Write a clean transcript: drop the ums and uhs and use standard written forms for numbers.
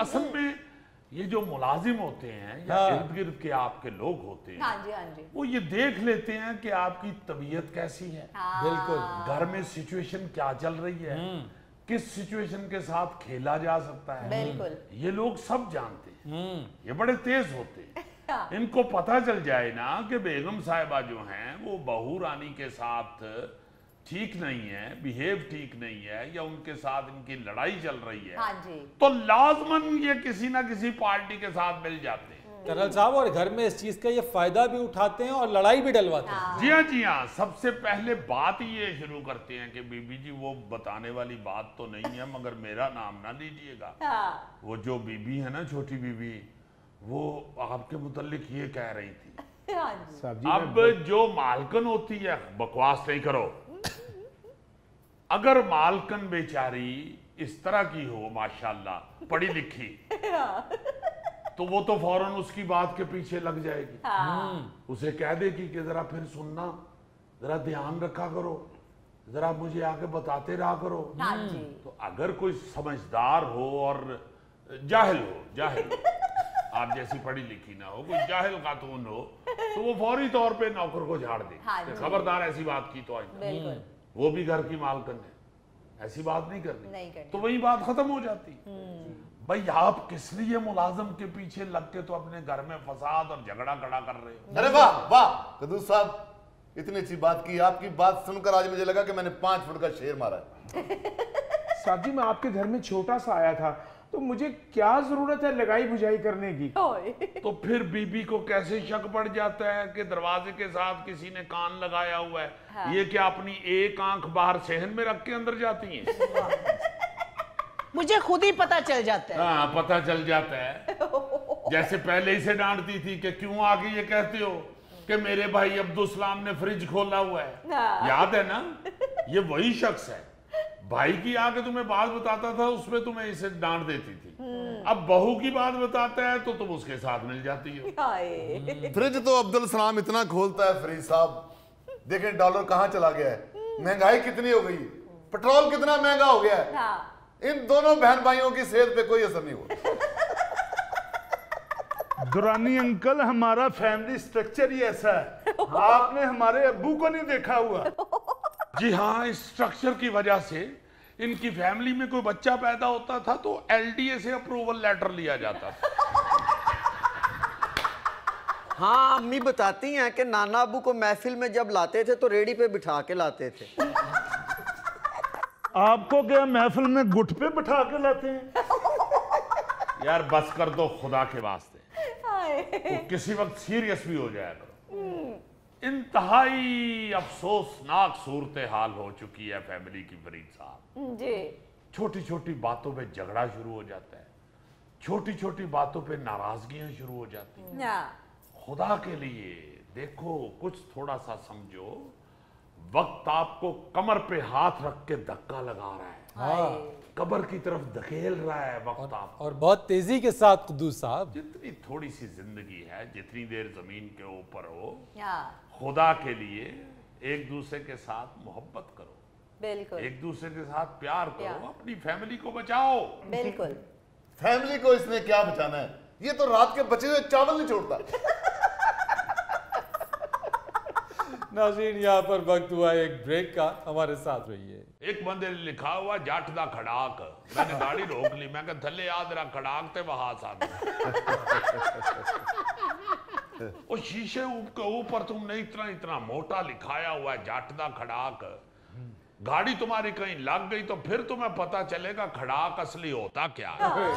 असल में ये जो मुलाजिम होते हैं या इर्द गिर्द के आपके लोग होते हैं, हाँ जी, वो ये देख लेते हैं कि आपकी तबीयत कैसी है, बिल्कुल घर में सिचुएशन क्या चल रही है, किस सिचुएशन के साथ खेला जा सकता है, बिल्कुल ये लोग सब जानते हैं। ये बड़े तेज होते हैं। इनको पता चल जाए ना कि बेगम साहिबा जो हैं वो बहू रानी के साथ ठीक नहीं है, बिहेव ठीक नहीं है, या उनके साथ इनकी लड़ाई चल रही है, हाँ जी। तो लाजमन ये किसी ना किसी पार्टी के साथ मिल जाते हैं। कर्नल साहब, और घर में इस चीज का ये फायदा भी उठाते हैं और लड़ाई भी डलवाते हैं। जी हाँ, जी हाँ। सबसे पहले बात ये शुरू करते हैं कि बीबी जी वो बताने वाली बात तो नहीं है, मगर मेरा नाम ना लीजिएगा। वो जो बीबी है ना, छोटी बीबी, वो आपके मुतालिक ये कह रही थी। अब जो मालकन होती है, बकवास नहीं करो, अगर मालकन बेचारी इस तरह की हो माशाल्लाह, पढ़ी लिखी, तो वो तो फौरन उसकी बात के पीछे लग जाएगी। उसे कह देगी कि जरा फिर सुनना, जरा ध्यान रखा करो, जरा मुझे आके बताते रहा करो। तो अगर कोई समझदार हो और जाहिल हो, आप जैसी पढ़ी लिखी ना हो, कोई जाहिल खातून हो, तो वो फौरी तौर पे नौकर को झाड़ दे, खबरदार ऐसी बात की तो आइंदा, वो भी घर की मालकन है, ऐसी बात नहीं करनी। तो वही बात खत्म हो जाती। भाई आप किस लिए मुलाजिम के पीछे लग के तो अपने घर में फसाद और झगड़ा खड़ा कर रहे हो? अरे वाह वाह कदूस साहब, इतनी अच्छी बात की। आपकी बात सुनकर आज मुझे लगा कि मैंने 5 फुट का शेर मारा है। साहब जी, मैं आपके घर में छोटा सा आया था, तो मुझे क्या जरूरत है लगाई बुझाई करने की? तो फिर बीबी को कैसे शक पड़ जाता है कि दरवाजे के साथ किसी ने कान लगाया हुआ है? ये क्या अपनी एक आंख बाहर सहन में रख के अंदर जाती हैं? मुझे खुद ही पता चल जाता है। हाँ, पता चल जाता है। जैसे पहले ही से डांटती थी कि क्यों आके ये कहते हो कि मेरे भाई अब्दुल सलाम ने फ्रिज खोला हुआ है। याद है ना? ये वही शख्स है। भाई की आके तुम्हें बात बताता था, उसमें तुम्हें इसे डांट देती थी। अब बहू की बात बताता है तो तुम उसके साथ मिल जाती हो। फ्रिज तो अब्दुल सलाम इतना खोलता है फरीद साहब, देखें डॉलर कहाँ चला गया है, महंगाई कितनी हो गई, पेट्रोल कितना महंगा हो गया है। इन दोनों बहन भाइयों की सेहत पे कोई असर नहीं हुआ। दुरानी अंकल, हमारा फैमिली स्ट्रक्चर ही ऐसा है, आपने हमारे अब्बू को नहीं देखा हुआ। जी हाँ, इस स्ट्रक्चर की वजह से इनकी फैमिली में कोई बच्चा पैदा होता था तो एलडीए से अप्रूवल लेटर लिया जाता था। हाँ, अम्मी बताती हैं कि नाना अब्बू को महफिल में जब लाते थे तो रेडी पे बिठा के लाते थे। आपको क्या महफिल में गुट पे बिठा के लाते हैं? यार बस कर दो खुदा के वास्ते, तो किसी वक्त सीरियस भी हो जाया करो। इंतहाई अफसोसनाक सूरत हाल हो चुकी है फैमिली की फरीद साहब जी। छोटी छोटी बातों पे झगड़ा शुरू हो जाता है, छोटी छोटी बातों पे नाराजगियां शुरू हो जाती हैं। खुदा के लिए देखो, कुछ थोड़ा सा समझो। वक्त आपको कमर पे हाथ रख के धक्का लगा रहा है, कब्र की तरफ धकेल रहा है वक्त आपको, और बहुत तेजी के साथ कुद्दूस साहब। जितनी थोड़ी सी जिंदगी है, जितनी देर जमीन के ऊपर हो, खुदा के लिए एक दूसरे के साथ मोहब्बत करो, बिल्कुल एक दूसरे के साथ प्यार करो, अपनी फैमिली को बचाओ। बिल्कुल। फैमिली को इसने क्या बचाना है, ये तो रात के बचे हुए चावल नहीं छोड़ता। नाज़रीन, यहाँ पर वक्त हुआ एक ब्रेक का, हमारे साथ रहिए। एक बंदे ने लिखा हुआ जट दा खड़ाक, मैंने गाड़ी रोक ली, मैं कहा थले याद रहा खड़ाक ते वहां सा वो शीशे के ऊपर तुमने इतना इतना मोटा लिखाया हुआ है जट दा खड़ाक। गाड़ी तुम्हारी कहीं लग गई तो फिर तुम्हें पता चलेगा खड़ाक असली होता क्या है।